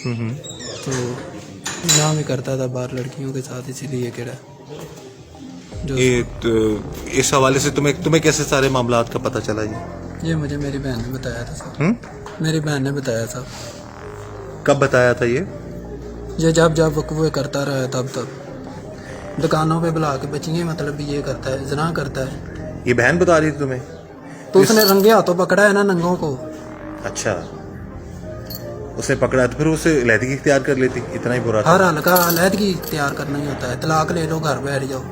تو نام ہی کرتا تھا باہر لڑکیوں کے ساتھ، اسی لیے کہڑا جو اس حوالے سے تمہیں کیسے سارے معاملات کا پتہ چلا یہ مجھے میری بہن نے بتایا تھا صاحب، میری بہن نے بتایا صاحب۔ کب بتایا تھا یہ جب وقوع کرتا رہا تب دکانوں پہ بلا کے بچیاں مطلب یہ کرتا ہے، زنا کرتا ہے۔ یہ بہن بتا رہی تھی تمہیں؟ تو اس نے رنگے ہاتھوں پکڑا ہے نا ننگوں کو۔ اچھا، اسے پکڑا تو پھر اسے علیحدگی اختیار کر لیتی، اتنا ہی برا تھا؟ ہر حال کا علیحدگی اختیار کرنا ہی ہوتا ہے، طلاق لے لو، گھر بیٹھ جاؤ۔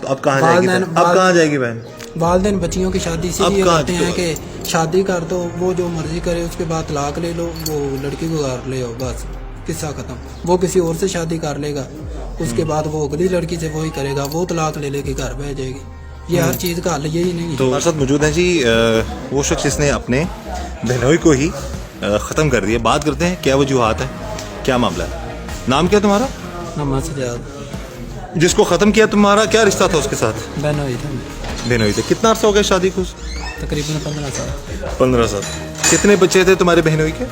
تو اب کہاں جائے گی بہن؟ اب کہاں جائے گی بہن؟ والدین بچیوں کی شادی اسی لیے کرتے ہیں کہ شادی کر دو، وہ جو مرضی کرے، اس کے بعد طلاق لے لو، وہ لڑکی کو گھر لے آؤ، بس قصہ ختم۔ وہ کسی اور سے شادی کر لے گا، اس کے بعد وہ اگلی لڑکی سے وہی کرے گا، وہ طلاق لے لے کے گھر بیٹھ جائے گی۔ یہ ہر چیز کا حل یہی نہیں ہے۔ تو ہمارے ساتھ موجود ہیں جی وہ شخص جس نے اپنے بہنوئی کو ہی ختم کر دیا۔ بات کرتے ہیں کیا وجوہات ہیں، کیا معاملہ ہے۔ نام کیا تمہارا؟ محمد سجاد۔ جس کو ختم کیا تمہارا کیا رشتہ تھا اس کے ساتھ؟ بہنوئی تھا، بہنوئی تھے۔ کتنا عرصہ ہو گیا شادی کو؟ تقریباً 15 سال۔ 15 سال۔ کتنے بچے تھے تمہارے بہنوئی کے؟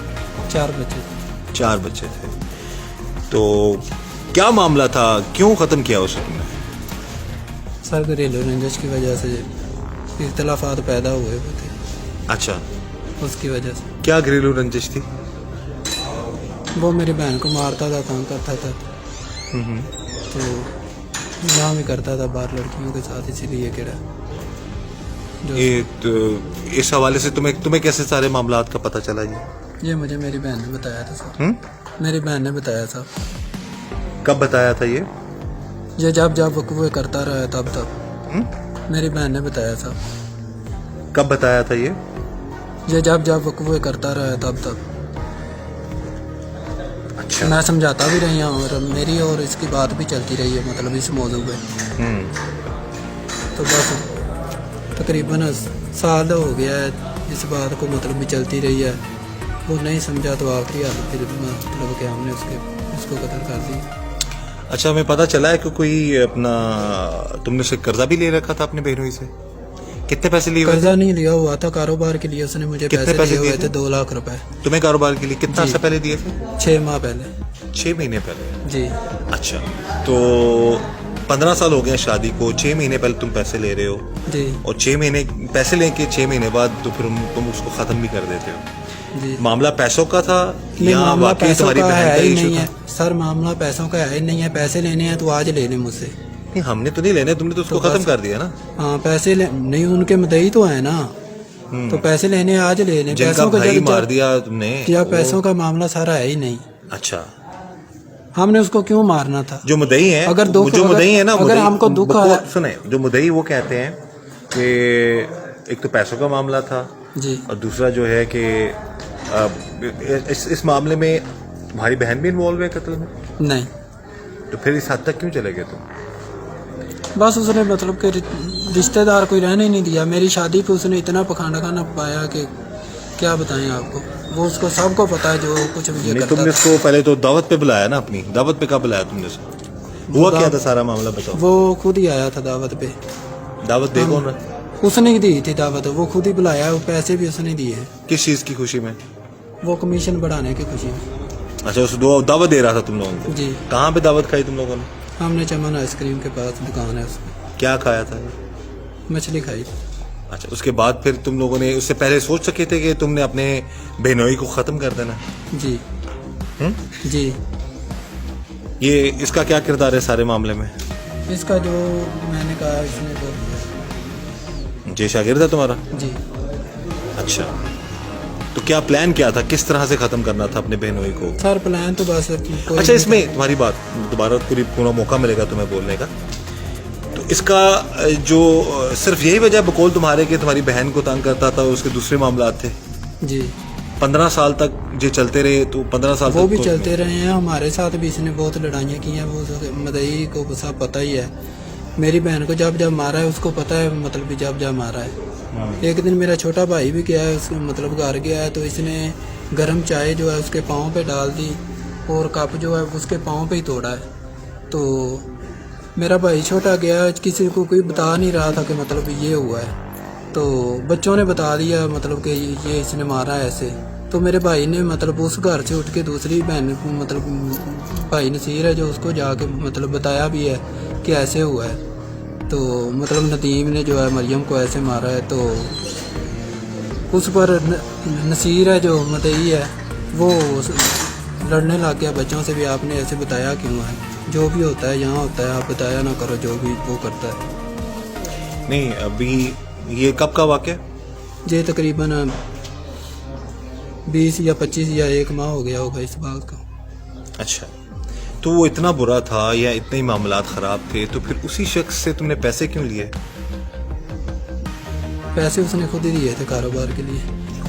4 بچے۔ 4 بچے تھے۔ تو کیا معاملہ تھا، کیوں ختم کیا اسے تم نے؟ سر گھریلو رنجش کی وجہ سے اختلافات پیدا ہوئے تھے، اچھا، اس کی وجہ سے۔ کیا گھریلو رنجش تھی؟ وہ میری بہن کو مارتا تھا، تنگ کرتا تھا، تو نام ہی کرتا تھا باہر لڑکیوں کے ساتھ، اسی لیے کہڑا اس حوالے سے تمہیں کیسے سارے معاملات کا پتہ چلا یہ مجھے میری بہن نے بتایا تھا صاحب، میری بہن نے بتایا صاحب۔ کب بتایا تھا یہ جب وقوع کرتا رہا تب میری بہن نے بتایا صاحب۔ کب بتایا تھا یہ جب وقوع کرتا رہا تب اچھا، میں سمجھاتا بھی رہی ہوں، اور میری اور اس کی بات بھی چلتی رہی ہے، مطلب اس موضوع پہ۔ تو بس تقریباً سال ہو گیا ہے اس بات کو مطلب بھی چلتی رہی ہے، وہ نہیں سمجھا تو آخری حال پھر مطلب کہ ہم نے اس کو قتل کر دی۔ اچھا، ہمیں پتہ چلا ہے کہ کوئی اپنا تم نے اسے قرضہ بھی لے رکھا تھا اپنے بہنوئی سے؟ کتنے پیسے لیے ہوئے؟ قرضہ نہیں لیا ہوا تھا، کاروبار کے لیے اس نے مجھے پیسے دیے ہوئے تھے 2 لاکھ روپے۔ تمہیں کاروبار کے لیے کتنا عرصہ پہلے دیے تھے؟ 6 ماہ پہلے۔ 6 مہینے پہلے؟ جی۔ اچھا، تو 15 سال ہو گئے شادی کو، 6 مہینے پہلے تم پیسے لے رہے ہو، جی، اور 6 مہینے پیسے لے کے 6 مہینے بعد تو پھر تم اس کو ختم بھی کر دیتے ہو۔ جی۔ معاملہ پیسوں کا تھا نہیں، یا معاملہ واقعی پیسوں تمہاری کا بہن ہے کا ہی ایشو نہیں تھا؟ ہے سر، معاملہ پیسوں کا ہے ہی نہیں ہے، پیسے لینے ہیں تو آج لے لیں مجھ سے۔ نہیں، ہم نے تو نہیں لینے، تم نے تو اس کو ختم کر دیا نا۔ ہاں، پیسے نہیں، ان کے مدعی تو ہیں نا، تو پیسے لینے آج لے لیں۔ جن کا بھائی مار دیا تم نے، کیا پیسوں کا معاملہ سارا ہے ہی نہیں۔ اچھا، ہم نے اس کو کیوں مارنا تھا؟ جو مدعی ہیں، جو مدعی ہیں نا، اگر ہم کو دکھ سنیں، جو مدعی وہ کہتے ہیں کہ ایک تو پیسوں کا معاملہ تھا، جی، اور دوسرا جو ہے کہ اس معاملے میں تمہاری بہن بھی انوالو ہے قتل میں؟ نہیں۔ تو پھر اس حد تک کیوں چلے گئے تم؟ بس اس نے مطلب کہ رشتہ دار کوئی رہنے ہی نہیں دیا۔ میری شادی پہ اس نے اتنا پکھانا کھانا پایا کہ کیا بتائیں آپ کو، وہ اس کو سب کو پتا ہے جو کچھ بھی کرتا تم نے اس کو پہلے تو دعوت پہ بلایا نا، اپنی دعوت پہ کب بلایا تم نے اس کو؟ ہوا کیا تھا سارا معاملہ بتاؤ۔ وہ خود ہی آیا تھا دعوت پہ۔ دعوت دے کون؟ اس نے دی تھی دعوت، وہ خود ہی بلایا، وہ پیسے بھی اس نے دیے ہیں۔ کس چیز کی خوشی میں؟ وہ کمیشن بڑھانے کی خوشی میں۔ اچھا، اس دعوت دے رہا تھا تم لوگوں کو؟ جی۔ کہاں پہ دعوت کھائی تم لوگوں نے؟ ہم نے چمن آئس کریم کے پاس دکان ہے اس میں۔ کیا کھایا تھا؟ مچھلی کھائی۔ اچھا، اس کے بعد پھر تم لوگوں نے اس سے پہلے سوچ سکے تھے کہ تم نے اپنے بہنوئی کو ختم کر دینا؟ جی جی۔ یہ اس کا کیا کردار ہے سارے معاملے میں؟ اس کا جو میں نے کہا اس نے بول جی، شاگرد ہے تمہارا؟ جی۔ اچھا، تو کیا پلان کیا تھا، کس طرح سے ختم کرنا تھا اپنے بہنوئی کو؟ سر پلان تو بس اچھا، اس میں تمہاری بات دوبارہ پورا موقع ملے گا تمہیں بولنے کا، تو اس کا جو صرف یہی وجہ بقول تمہارے کہ تمہاری بہن کو تنگ کرتا تھا، اس کے دوسرے معاملات تھے؟ جی۔ 15 سال تک یہ چلتے رہے، تو 15 سال وہ تک بھی چلتے رہے ہیں، ہمارے ساتھ بھی اس نے بہت لڑائیاں کی ہیں، وہ مدعی کو سب پتہ ہی ہے۔ میری بہن کو جب مارا ہے اس کو پتہ ہے، مطلب جب مارا ہے۔ ایک دن میرا چھوٹا بھائی بھی گیا ہے، اس مطلب گھر گیا ہے، تو اس نے گرم چائے جو ہے اس کے پاؤں پہ ڈال دی، اور کپ جو ہے اس کے پاؤں پہ ہی توڑا ہے۔ تو میرا بھائی چھوٹا گیا، کسی کو کوئی بتا نہیں رہا تھا کہ مطلب یہ ہوا ہے، تو بچوں نے بتا دیا مطلب کہ یہ اس نے مارا ہے ایسے، تو میرے بھائی نے مطلب اس گھر سے اٹھ کے دوسری بہن مطلب بھائی نصیر ہے جو اس کو جا کے مطلب بتایا بھی ہے کہ ایسے ہوا ہے. تو مطلب ندیم نے جو ہے مریم کو ایسے مارا ہے. تو اس پر نصیر ہے جو مدعی ہے وہ لڑنے لگ گیا بچوں سے بھی. آپ نے ایسے بتایا کیوں ہے؟ جو بھی ہوتا ہے یہاں ہوتا ہے, آپ بتایا نہ کرو جو بھی وہ کرتا ہے. نہیں ابھی یہ کب کا واقعہ ہے؟ یہ تقریباً 20 یا 25 یا 1 ماہ ہو گیا ہوگا اس بات کا. اچھا, تو وہ اتنا برا تھا یا اتنے ہی معاملات خراب تھے تو پھر اسی شخص سے تم نے پیسے کیوں لیے؟ پیسے اس نے خود ہی دیے تھے کاروبار کے لیے.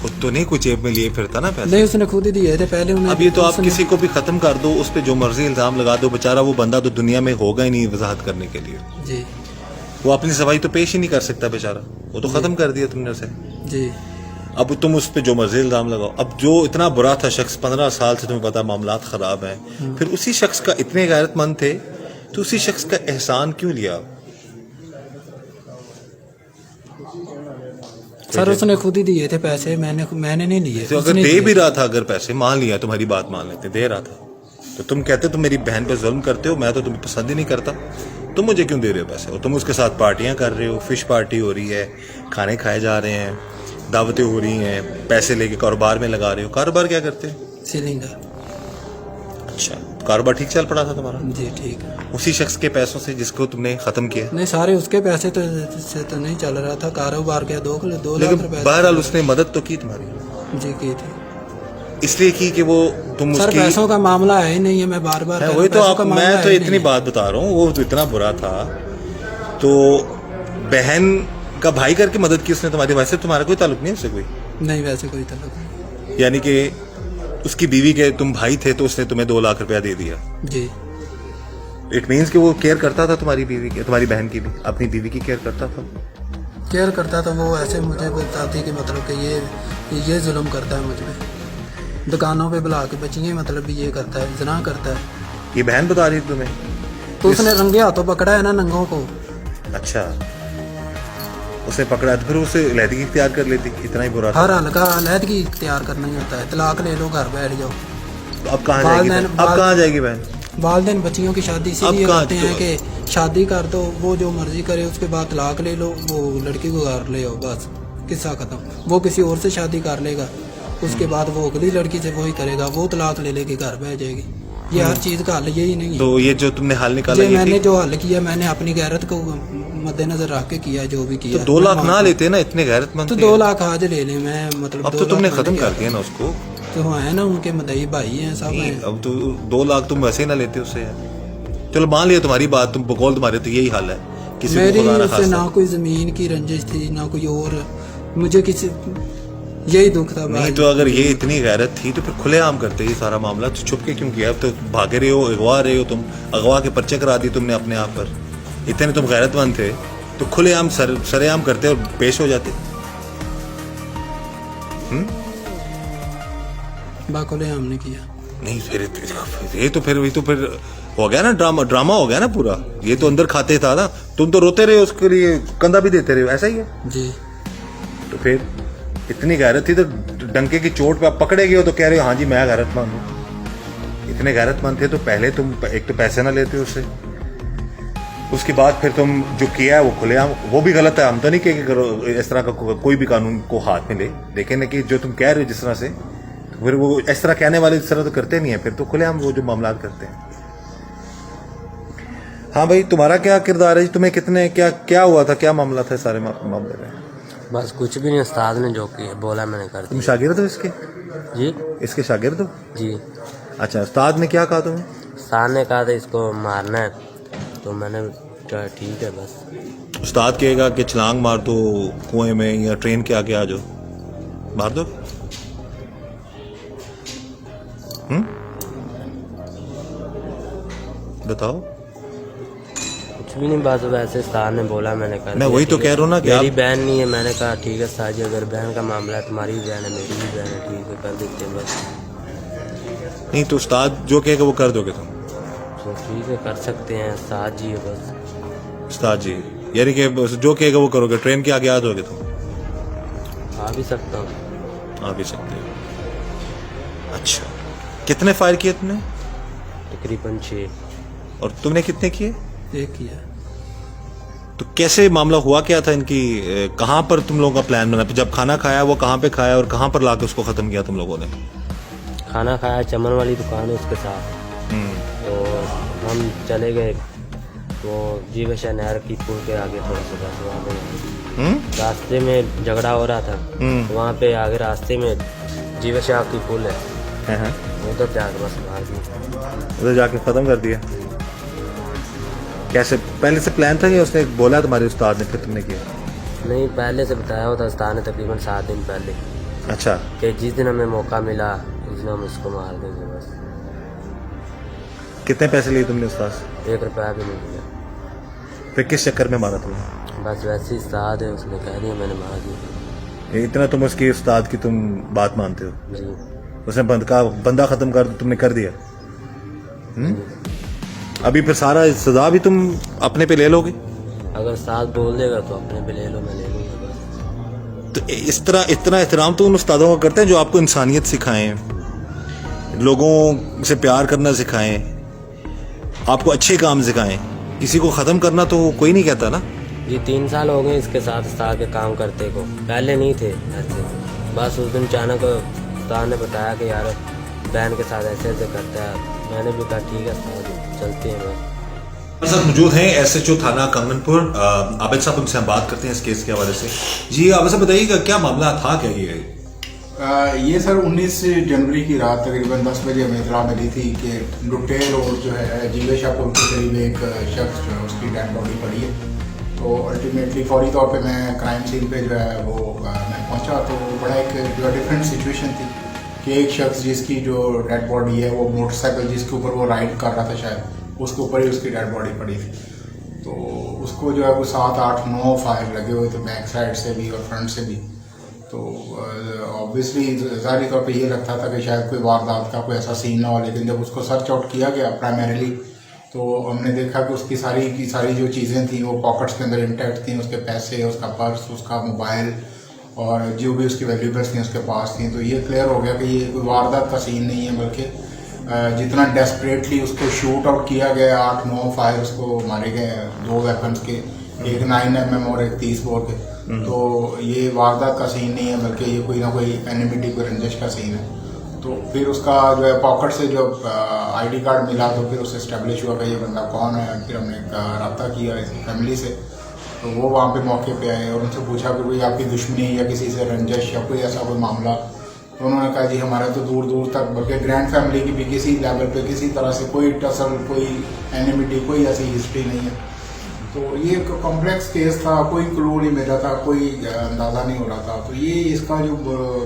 خود تو نہیں, کوئی جیب میں لیے پھرتا نا پیسے. نہیں, اس نے خود ہی دیے تھے پہلے. اب یہ تو آپ کسی کو بھی ختم کر دو, اس پہ جو مرضی الزام لگا دو, بیچارہ وہ بندہ تو دنیا میں ہوگا ہی نہیں وضاحت کرنے کے لیے. جی, وہ اپنی صفائی تو پیش ہی نہیں کر سکتا بیچارہ, وہ تو ختم کر دیا تم نے اسے. جی. اب تم اس پہ جو مرضی الزام لگاؤ. اب جو اتنا برا تھا شخص, 15 سال سے تمہیں پتا معاملات خراب ہیں, پھر اسی شخص کا اتنے غیرت مند تھے تو اسی شخص کا احسان کیوں لیا؟ سر اس نے خود ہی دیے تھے پیسے, میں نے نہیں لیے. تو اگر دے بھی رہا تھا, اگر پیسے مان لیا, تمہاری بات مان لیتے, دے رہا تھا, تو تم کہتے تم میری بہن پہ ظلم کرتے ہو, میں تو تمہیں پسند ہی نہیں کرتا, تم مجھے کیوں دے رہے ہو پیسے؟ اور تم اس کے ساتھ پارٹیاں کر رہے ہو, فش پارٹی ہو رہی ہے, کھانے کھائے جا رہے ہیں, دعوتیں ہو رہی ہیں, پیسے لے کے کاروبار میں لگا رہے ہو. کاروبار کیا کرتے ہیں؟ سیلنگ کا. اچھا, کاروبار ٹھیک چل پڑا تھا تمہارا؟ جی ٹھیک ہے. اسی شخص کے پیسوں سے جس کو تم نے ختم کیا؟ نہیں, سارے اس کے پیسے تو سے تو نہیں چل رہا تھا کاروبار. کیا 2 لاکھ لیکن روپے. بہرحال اس نے مدد تو کی تمہاری. جی کی تھی. اس لیے کی کہ وہ تم اس سر کی پیسوں کا معاملہ ہے ہی نہیں ہے, میں بار بار وہی تو آپ, میں تو اتنی بات بتا رہا ہوں, وہ تو اتنا برا تھا. تو بہن کا بھائی کر کے مدد کی اس نے تمہاری. ویسے تمہارا کوئی تعلق نہیں اس سے؟ کوئی نہیں, ویسے کوئی تعلق نہیں. یعنی کہ اس کی بیوی کے تم بھائی تھے تو اس نے تمہیں 2 لاکھ روپیہ دے دیا. جی. اٹ مینس کہ وہ کیئر کرتا تھا تمہاری بیوی کی, تمہاری بہن کی بھی, اپنی بیوی کی کیئر کرتا تھا. کیئر کرتا تھا. وہ ایسے مجھے بولتا تھی کہ مطلب کہ یہ ظلم کرتا ہے مجھ پہ, دکانوں پہ بلا کے بچیاں, مطلب یہ کرتا ہے, زنا کرتا ہے. یہ بہن بتا رہی تمہیں؟ تو اس نے رنگے ہاتھوں پکڑا ہے نا ننگوں کو. اچھا, اسے پکڑا تو پھر اسے علیحدگی اختیار کر لیتی. اتنا ہی برا تھا. ہر حل کا علیحدگی اختیار کرنا ہی ہوتا ہے. طلاق لے لو, گھر بیٹھ جاؤ. تو اب کہاں جائے گی بہن؟ اب کہاں جائے گی بہن؟ والدین بچیوں کی شادی اسی لیے کرتے ہیں کہ شادی کر دو, وہ جو مرضی کرے, اس کے بعد طلاق لے لو, وہ لڑکی کو گھر لے آؤ, بس قصہ ختم. وہ کسی اور سے شادی کر لے گا, اس کے بعد وہ اگلی لڑکی سے وہی کرے گا, وہ طلاق لے لے کے گھر بیٹھ جائے گی. یہ ہر چیز کا حل یہی نہیں ہے. تو یہ جو تم نے حل نکالا, میں نے جو حل کیا, میں نے اپنی غیرت کو مد نظر رکھ کے کیا جو بھی کیا. 2 لاکھ نہ لیتے نا, اتنے غیرت مند تو 2 لاکھ آج لے لیں. میں مطلب اب تو تم نے ختم کر دیا نا اس کو. تو ہے نا, ان کے مدعی بھائی ہیں سب ہیں. اب تو 2 لاکھ تم ویسے ہی نہ لیتے اس سے. چلو مان لیا تمہاری بات, تم بقول تمہارے تو یہی حل ہے. میری اس سے نہ کوئی زمین کی رنجش تھی, نہ کوئی اور, مجھے کسی یہی دکھ تھا. نہیں تو اگر یہ اتنی غیرت تھی تو پھر کھلے عام کرتے یہ سارا معاملہ, تو چھپ کے کیوں کیا؟ اب تو بھاگے رہے ہو, اغوا رہے ہو تم, اغوا کے پرچے کرا دی تم نے اپنے آپ پر. اتنے تم غیرت مند تھے تو کھلے عام سرے عام کرتے اور پیش ہو جاتے. باکلے ہم نے کیا نہیں. پھر یہ تو پھر ہو گیا نا, ڈرامہ ہو گیا نا پورا. یہ تو اندر کھاتے تھا نا, تم تو روتے رہے اس کے لیے, کندھا بھی دیتے رہے, ایسا ہی ہے. جی. تو پھر اتنی غیرت تھی تو ڈنکے کی چوٹ پہ آپ پکڑے گئے ہو تو کہہ رہے ہو ہاں جی میں غیرت مند ہوں. اتنے غیرت مند تھے تو پہلے تم ایک تو پیسے نہ لیتے اس سے, اس کے بعد پھر تم جو کیا ہے وہ کھلے عام, وہ بھی غلط ہے. ہم تو نہیں کہ کرو اس طرح کا کوئی بھی قانون کو ہاتھ میں لے, لیکن کہ جو تم کہہ رہے ہو جس طرح سے, پھر وہ اس طرح کہنے والے اس طرح تو کرتے نہیں ہیں, پھر تو کھلے عام وہ جو معاملات کرتے ہیں. ہاں بھائی, تمہارا کیا کردار ہے؟ تمہیں کتنے کیا ہوا تھا, کیا معاملہ تھا سارے معاملے میں؟ بس کچھ بھی نہیں, استاد نے جو کیا بولا میں نے کر دیا. تم شاگرد ہو اس کے؟ جی. اس کے شاگرد ہو؟ جی. اچھا, استاد نے کیا کہا تمہیں؟ استاد نے کہا تھا اس کو مارنا ہے, تو میں نے کہا ٹھیک ہے. بس استاد کہے گا کہ چھلانگ مار دو کنویں میں یا ٹرین کے آگے آ جاؤ, مار دو؟ بتاؤ. کچھ بھی نہیں, بس ویسے استاد نے بولا میں نے کر دیا. میں وہی تو کہہ رہا ہوں نا کہ میری بہن نہیں ہے. میں نے کہا ٹھیک ہے استاد جی, اگر بہن کا معاملہ ہے, تمہاری بھی بہن ہے, میری بھی بہن ہے, ٹھیک ہے کر دیتے ہیں. بس نہیں تو استاد جو کہے گا وہ کر دو گے تم؟ تو ٹھیک ہے کر سکتے ہیں, استاد جی ہے بس. استاد جی یعنی کہ جو کہے گا وہ کرو گے, ٹرین کے آگے آ جاؤ گے تم؟ آ بھی سکتا ہوں. آ بھی سکتے ہو. अच्छा, कितने फायर किए तुमने तकरीबन 6। और तुमने कितने किए? एक किया। तो कैसे मामला हुआ, क्या था इनकी, कहाँ पर तुम लोगों का प्लान बना? जब खाना खाया वो कहाँ पे खाया और कहाँ पर लाके उसको खत्म किया तुम लोगों ने? खाना खाया चमन वाली दुकान है उसके साथ, तो हम चले गए तो जीवशा नहर की पुल के आगे थोड़ा सा बस वहाँ पे रास्ते में झगड़ा हो रहा था, तो वहाँ पे आगे रास्ते में जीवशा की पुल है, उधर जाकर बस मार दी। उधर जाके खत्म कर दिया? कैसे, पहले से प्लान था या उसने बोला तुम्हारे उस्ताद ने फिर तुमने किया? नहीं, पहले से बताया हुआ था उस्ताद ने तकरीबन 7 दिन पहले। अच्छा, कि जिस दिन हमें मौका मिला उस दिन हम इसको मार देंगे बस। कितने पैसे लिए तुमने उस्ताद से? 1 रुपया भी नहीं दिया। फिर किस चक्कर में मारा तुमने? बस वैसे ही उस्ताद है, उसने कह दिया मैंने मार दी। इतना तुम उसकी उस्ताद की तुम बात मानते हो? जी। उसने बंदा खत्म कर तुमने कर दिया? अभी फिर सारा सजा भी तुम अपने पे ले लोगे? अगर साथ बोल देगा तो अपने पे ले लो, मैं ले लूँगा बस। तो इस तरह इतना एहतराम तो उन उस्तादों का करते हैं जो आपको इंसानियत सिखाएं, लोगों से प्यार करना सिखाएं, आपको अच्छे काम सिखाएं। किसी को ख़त्म करना तो कोई नहीं कहता ना। ये 3 साल हो गए इसके साथ उस्ताद के काम करते को, पहले नहीं थे ऐसे। बस उस दिन अचानक उस्ताद ने बताया कि यार बहन के साथ ऐसे ऐसे करता है। मैंने भी कहा ठीक है उस्ताद, चलते हैं। हमारे साथ मौजूद हैं एसएचओ थाना कंगनपुर आबिद साहब, उनसे हम बात करते हैं इस केस के हवाले से। जी आबिद साहब बताइएगा क्या मामला था, क्या ये सर 19 जनवरी की रात तकरीबन 10 बजे हमें इतला मिली थी कि लुटेर और जो है जीवेशा पुल के करीब एक शख्स जो है उसकी डेड बॉडी पड़ी है। तो अल्टीमेटली फौरी तौर पे मैं क्राइम सीन पे जो है वो मैं पहुंचा, तो बड़ा एक जो है डिफरेंट सिचुएशन थी कि एक शख्स जिसकी जो डेड बॉडी है वो मोटरसाइकिल जिसके ऊपर वो राइड कर रहा था शायद उसके ऊपर ही उसकी डेड बॉडी पड़ी थी। तो उसको जो है वो 7, 8, 9 फायर लगे हुए थे बैक साइड से भी और फ्रंट से भी। तो ऑब्वियसली ज़ाहिर तौर पे ये लगता था कि शायद कोई वारदात का कोई ऐसा सीन ना हो, लेकिन जब उसको सर्च आउट किया गया प्राइमरीली तो हमने देखा कि उसकी सारी जो चीज़ें थी वो पॉकेट्स के अंदर इंटैक्ट थी, उसके पैसे, उसका पर्स, उसका मोबाइल और जो भी उसकी वैल्यूबल्स थी उसके पास थी। तो ये क्लियर हो गया कि ये कोई वारदात का सीन नहीं है, बल्कि जितना डेस्परेटली उसको शूट आउट किया गया, 8-9 फायर उसको मारे गए 2 वेपन्स के, एक 9mm और एक 30 बोर के। तो ये वारदात का सीन नहीं है, बल्कि ये कोई ना कोई एनिमिटी, कोई रंजिश का सीन है। तो फिर उसका जो है पॉकेट से जब आईडी कार्ड मिला तो फिर उससे इस्टेब्लिश हुआ कि ये बंदा कौन है। फिर हमने रब्ता किया इसकी फैमिली से, तो वो वहाँ पे मौके पे आए और उनसे पूछा कि कोई आपकी दुश्मनी या किसी से रंजिश या कोई ऐसा कोई मामला। तो उन्होंने कहा जी हमारा तो दूर दूर तक, बल्कि ग्रैंड फैमिली की भी किसी लेवल पे किसी तरह से कोई टसल, कोई एनिमिटी, कोई ऐसी हिस्ट्री नहीं है। तो ये एक कॉम्प्लेक्स केस था, कोई क्लू नहीं मिला था, कोई अंदाज़ा नहीं हो रहा था। तो ये इसका जो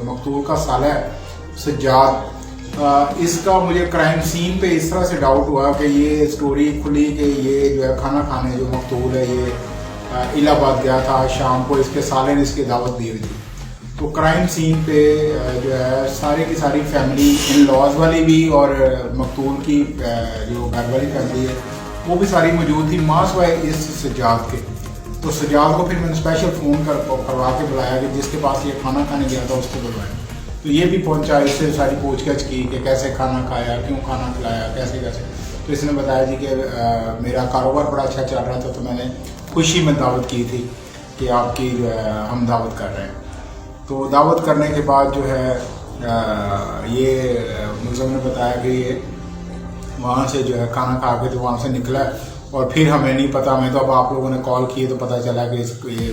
मकतूल का साला है सज्जाद, इसका मुझे क्राइम सीन पे इस तरह से डाउट हुआ कि ये स्टोरी खुली कि ये जो है खाना खाने जो मकतूल है ये इलाहाबाद गया था शाम को, इसके साले ने इसकी दावत दी हुई थी। तो क्राइम सीन पे जो है सारी की सारी फैमिली, इन लॉज वाली भी और मकतूल की जो घर वाली फैमिली है वो भी सारी मौजूद थी, मास वाय इस सज्जाद के। तो सज्जाद को फिर मैंने स्पेशल फ़ोन करवा के बुलाया कि जिसके पास ये खाना खाने गया था उसको बुलवाया। तो ये भी पहुंचा, इससे सारी पूछगछ की कि कैसे खाना खाया, क्यों खाना खिलाया, कैसे कैसे। तो इसने बताया जी कि मेरा कारोबार बड़ा अच्छा चल रहा था, तो मैंने खुशी में दावत की थी कि आपकी जो है हम दावत कर रहे हैं। तो दावत करने के बाद जो है ये मुल्ज़म ने बताया कि ये वहाँ से जो है खाना खा के तो वहाँ से निकला और फिर हमें नहीं पता, हमें तो अब आप लोगों ने कॉल किए तो पता चला कि इसको ये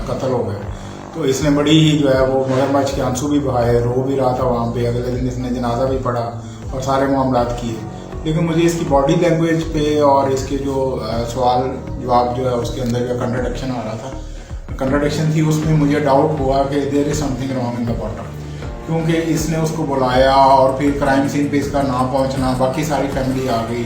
कत्ल हो गया। तो इसने बड़ी ही जो है वो मगरमच्छ के आंसू भी बहाए, रो भी रहा था वहाँ पे। अगले दिन इसने जनाजा भी पढ़ा और सारे मामलात किए। लेकिन मुझे इसकी बॉडी लैंग्वेज पे और इसके जो सवाल जवाब जो है उसके अंदर जो कंट्राडिक्शन आ रहा था, कंट्राडिक्शन थी, उसमें मुझे डाउट हुआ कि there is something wrong in the bottom, क्योंकि इसने उसको बुलाया और फिर क्राइम सीन पे इसका ना पहुंचना, बाकी सारी फैमिली आ गई।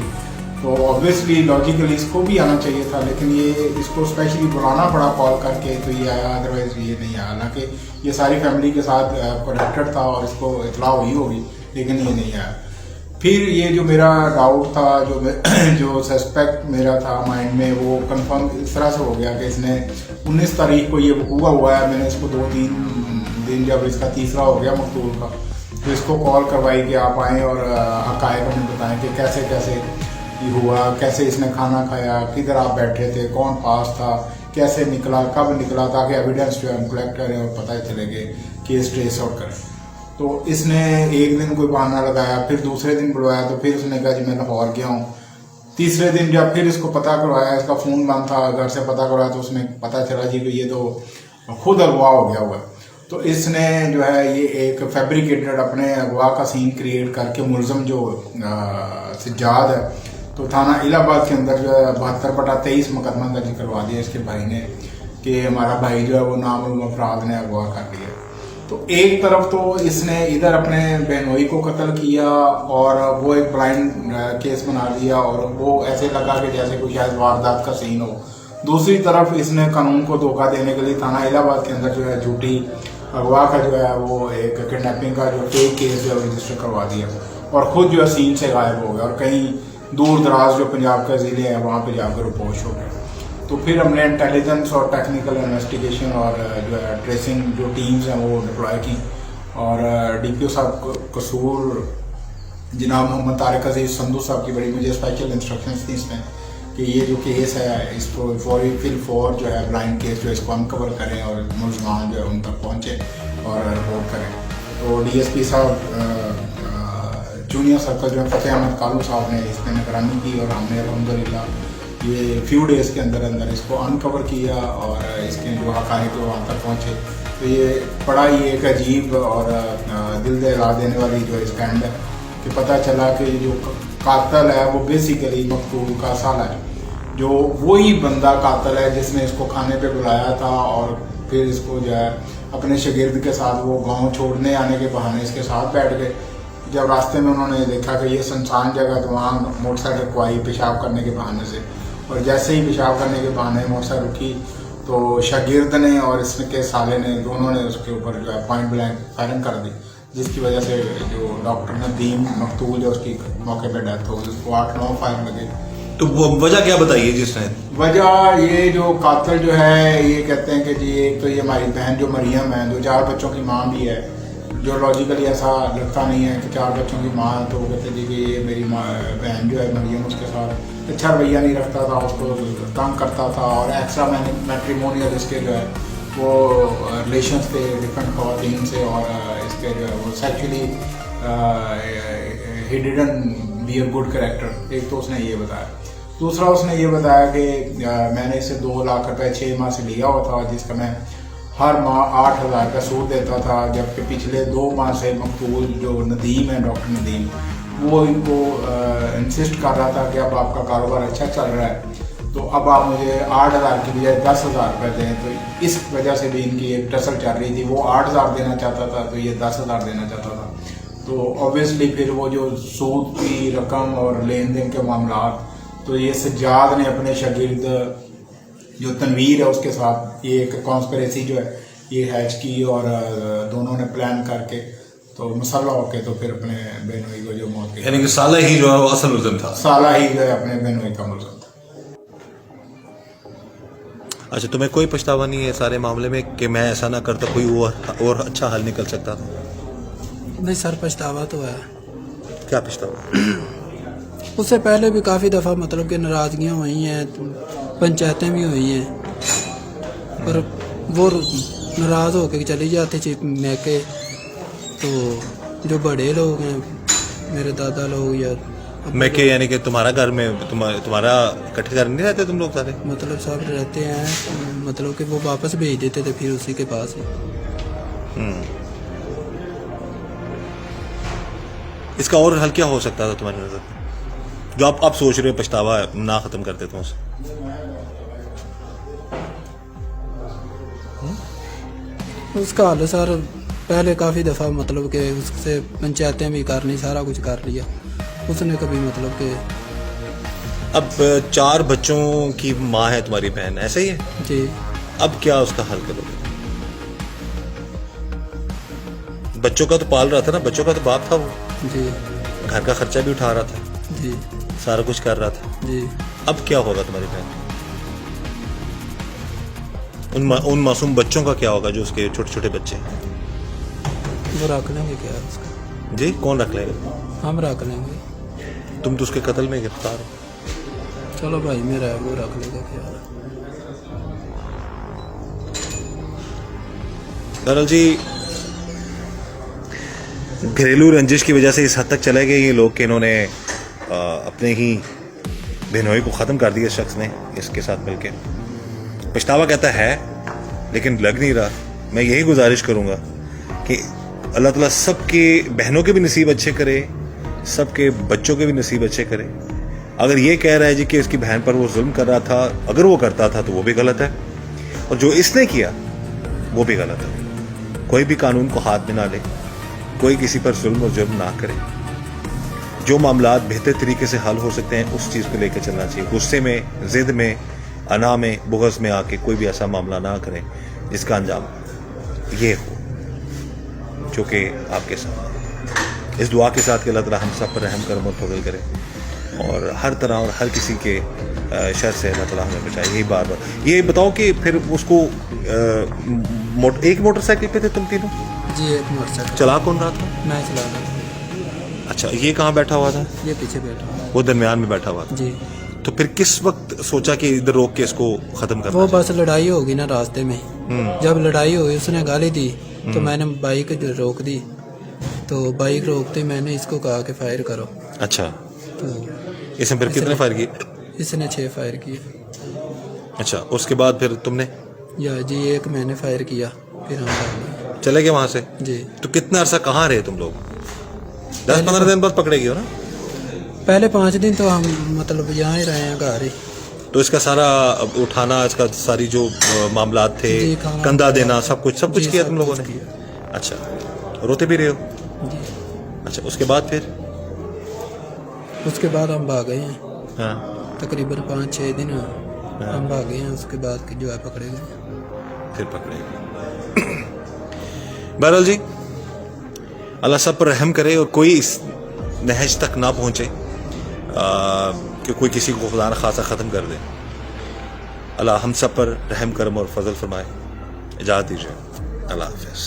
तो ऑब्वियसली लॉजिकली इसको भी आना चाहिए था, लेकिन ये इसको स्पेशली बुलाना पड़ा कॉल करके, तो ये आया, अदरवाइज ये नहीं आया। हालांकि ये सारी फैमिली के साथ कनेक्टेड था और इसको इतला हुई होगी, लेकिन ये नहीं आया। फिर ये जो मेरा डाउट था, जो सस्पेक्ट मेरा था माइंड में, वो कंफर्म इस तरह से हो गया कि इसने 19 तारीख को ये हुआ है। मैंने इसको 2-3 दिन, जब इसका तीसरा हो गया मकतूल का, तो इसको कॉल करवाई कि आप आएँ और हक़ाइक़ हमें बताएं कि कैसे कैसे ये हुआ, कैसे इसने खाना खाया, किधर आप बैठे थे, कौन पास था, कैसे निकला, कब निकला, ताकि एविडेंस जो है हम कलेक्ट करें और पता चले कि केस ट्रेस आउट करें। तो इसने एक दिन कोई बहाना लगाया, फिर दूसरे दिन बुलवाया, तो फिर उसने कहा जी मैं लाहौर गया हूँ। तीसरे दिन जब फिर इसको पता करवाया, इसका फ़ोन बंद था, घर से पता करवाया, तो उसमें पता चला जी कि ये तो खुद अगवा हो गया हुआ। तो इसने जो है ये एक फैब्रिकेटेड अपने अगवा का सीन क्रिएट करके मुलज़म जो सज्जाद है, तो थाना इलाहाबाद के अंदर जो है 72/23 मुकदमा दर्ज करवा दिया इसके भाई ने कि हमारा भाई जो है वो नामालूम अफराद ने अगवा कर लिया। तो एक तरफ तो इसने इधर अपने बहनोई को कत्ल किया और वो एक ब्लाइंड केस बना दिया और वो ऐसे लगा कि जैसे कोई शायद वारदात का सीन हो। दूसरी तरफ इसने कानून को धोखा देने के लिए थाना इलाहाबाद के अंदर जो है झूठी अगवा का जो है वो एक किडनैपिंग का जो फेक केस जो है रजिस्टर करवा दिया और खुद जो है सीन से गायब हो गया और कहीं दूर दराज जो पंजाब के ज़िले हैं वहाँ पे जाकर रुपोश हो गए। तो फिर हमने इंटेलिजेंस और टेक्निकल इन्वेस्टिगेशन और जो है ट्रेसिंग जो टीम्स हैं वो डिप्लॉय की और DPO साहब कसूर जनाब मोहम्मद तारिक अजीज संधू साहब की बड़ी मुझे स्पेशल इंस्ट्रक्शंस थी इसमें कि ये जो केस है इसको फॉर जो है ब्लाइंड केस जो इसको अनकवर करें और मुलजमान जो है उन तक पहुँचे और रिपोर्ट करें। तो DSP साहब जूनियर सर्कल जो है फतेह अहमद कालू साहब ने इसमें निगरानी की और हमने अल्हम्दुलिल्लाह ये फ्यू डेज़ के अंदर अंदर इसको अनकवर किया और इसके जो हक़ाइक़ वहाँ तक पहुँचे। तो ये बड़ा ही एक अजीब और दिल दहला देने वाली जो स्टैंड है कि पता चला कि जो कातल है वो बेसिकली मकतूल का साला है, जो वही बंदा कातल है जिसने इसको खाने पे बुलाया था और फिर इसको जो है अपने शागिर्द के साथ वो गाँव छोड़ने आने के बहाने इसके साथ बैठ गए। जब रास्ते में उन्होंने देखा कि ये सुनसान जगह, तो वहाँ मोटरसाइकिल रुकवाई पेशाब करने के बहाने से और जैसे ही पेशाब करने के बहाने मोटरसाइकिल रुकी तो शागिर्द ने और इसके साले ने दोनों ने उसके ऊपर जो है पॉइंट ब्लैंक फायरिंग कर दी, जिसकी वजह से जो डॉक्टर नदीम मकतूल जो उसकी मौके पर डेथ हो गई, उसको 8-9 फायर लगे। तो वो वजह क्या बताइए जिसने? वजह ये जो कातिल जो है ये कहते हैं कि जी एक तो ये हमारी बहन जो मरियम है, 2-4 बच्चों की माँ भी है, जो लॉजिकली ऐसा लगता नहीं है कि 4 बच्चों की माँ, तो कहते जी कि ये मेरी माँ बहन जो है मरियम उसके साथ अच्छा रवैया नहीं रखता था, उसको तंग करता था और एक्स्ट्रा मैट्रिमोनियल इसके जो है वो रिलेशंस थे डिफरेंट खवातीन से और इसके जो है वो sexually he didn't be a good character. एक तो उसने ये बताया। दूसरा उसने ये बताया कि मैंने इसे 2 लाख रुपए 6 माह से लिया हुआ था, जिसका मैं हर माह 8,000 रुपये सूद देता था, जबकि पिछले 2 माह से मकतूल जो नदीम है, डॉक्टर नदीम, वो इनको इंसिस्ट कर रहा था कि अब आपका कारोबार अच्छा चल रहा है तो अब आप मुझे 8,000 की बजाय 10,000 रुपये दें। तो इस वजह से भी इनकी एक टसल चल रही थी। वो 8,000 देना चाहता था तो ये 10,000 देना चाहता था। तो ऑब्वियसली फिर वो जो सूद की रकम और लेन देन के मामला, तो ये सज्जाद ने अपने शागिर्द जो तनवीर है उसके साथ ये एक कॉन्स्पिरेसी जो है ये हैच की और दोनों ने प्लान करके तो मसला होके तो फिर अपने बहनोई को जो मौत की, यानी कि साला ही जो है वो असल मुलज़िम था, साला ही जो है अपने बहनोई का मुलज़िम था। अच्छा, तुम्हें कोई पछतावा नहीं है सारे मामले में कि मैं ऐसा ना करता, कोई और अच्छा हल निकल सकता था? नहीं सर, पछतावा तो है। क्या पछतावा? उससे पहले भी काफ़ी दफ़ा मतलब कि नाराज़गियाँ हुई हैं, पंचायतें भी हुई हैं, पर वो नाराज़ होकर चली जाती थी मैके। तो जो बड़े लोग हैं, मेरे दादा लोग या मैके यानी कि तुम्हारा घर में तुम्हारा इकट्ठे घर नहीं रहते तुम लोग सारे? मतलब सब रहते हैं, मतलब कि वो वापस भेज देते थे फिर उसी के पास ही। इसका और हल क्या हो सकता था तुम्हारी नज़र में, जो आप सोच रहे हो पछतावा ना ख़त्म कर देता हूँ उसे? उसका हल सर पहले काफ़ी दफ़ा मतलब कि उससे पंचायतें भी कर ली, सारा कुछ कर लिया, उसने कभी मतलब कि। अब 4 बच्चों की माँ है तुम्हारी बहन, ऐसा ही है जी। अब क्या उसका हल करोगे? बच्चों का तो पाल रहा था ना, बच्चों का तो बाप था वो जी, घर का खर्चा भी उठा रहा था जी, सारा कुछ कर रहा था जी। अब क्या होगा तुम्हारी बहन? उन मासूम बच्चों का क्या होगा जो उसके छोटे छोटे बच्चे हैं? वो रख लेंगे क्या उसका? जी कौन रख लेगा? हम रख लेंगे। तुम तो उसके कत्ल में गिरफ्तार हो। चलो भाई मेरा है वो रख लेगा ख्याल। दरअसल जी घरेलू रंजिश की वजह से इस हद तक चले गए ये लोग कि इन्होंने अपने ही बहनोई को ख़त्म कर दिया इस शख्स ने इसके साथ मिलकर। पछतावा कहता है लेकिन लग नहीं रहा। मैं यही गुजारिश करूँगा कि अल्लाह ताला सबके बहनों के भी नसीब अच्छे करे, सबके बच्चों के भी नसीब अच्छे करे। अगर ये कह रहा है जी कि इसकी बहन पर वो जुल्म कर रहा था, अगर वो करता था तो वो भी गलत है, और जो इसने किया वो भी गलत है। कोई भी कानून को हाथ में ना ले, कोई किसी पर जुल्म और जुर्म ना करे। जो मामलात बेहतर तरीके से हल हो सकते हैं उस चीज़ को लेकर चलना चाहिए। गुस्से में, जिद में, अना में, बुग़्ज़ में आके कोई भी ऐसा मामला ना करें जिसका अंजाम ये हो जो कि आपके साथ। इस दुआ के साथ कि अल्लाह ताला हम सब पर रहम करम और फज़ल करे और हर तरह और हर किसी के शर से अल्लाह ताला हमें बचाए। यही बार बार ये बताओ कि फिर उसको एक मोटरसाइकिल पे थे तुम तीनों? जी एक मोटरसाइकिल। चला कौन रहा था? मैं चला रहा था। अच्छा, ये कहाँ बैठा हुआ था? ये पीछे बैठा हुआ। वो दरमियान में बैठा हुआ था। जी। तो फिर किस वक्त सोचा कि इधर रोक के इसको खत्म करना? वो बस लड़ाई होगी ना रास्ते में। जब लड़ाई हुई उसने गाली दी तो मैंने बाइक रोक दी। तो बाइक रोकते मैंने इसको कहा कि फायर करो। अच्छा, तो इसने फिर कितने फायर किए? इसने 6 फायर किए। अच्छा, उसके बाद फिर तुमने? या जी एक मैंने फायर किया फिर हम भाग गए। चले गए वहां से? जी। तो कितना अरसा कहाँ रहे तुम लोग? 10-15 दिन बाद पकड़े गए हो ना? पहले 5 दिन तो हम मतलब यहाँ ही रहे हैं घर ही। तो इसका सारा उठाना, इसका सारी जो मामलात थे, जी, खाना कंधा देना, सब कुछ जी, किया सब तुम लोगों कुछ ने? किया। अच्छा, रोते भी रहे हो? जी। अच्छा, उसके बाद फिर? उसके बाद हम भाग गए हैं। हाँ, तकरीबन 5-6 दिन हम भागे हैं। उसके बाद कि जो है पकड़े गए। फिर पकड़े गए। बहरहाल जी अल्लाह सब पर रहम करे और कोई इस नहज तक ना पहुंचे कि कोई किसी को खुदा न खासा ख़त्म कर दे। अल्लाह हम सब पर रहम करम और फजल फरमाए। इजाज़त दीजिए। अल्लाह हाफ़िज़।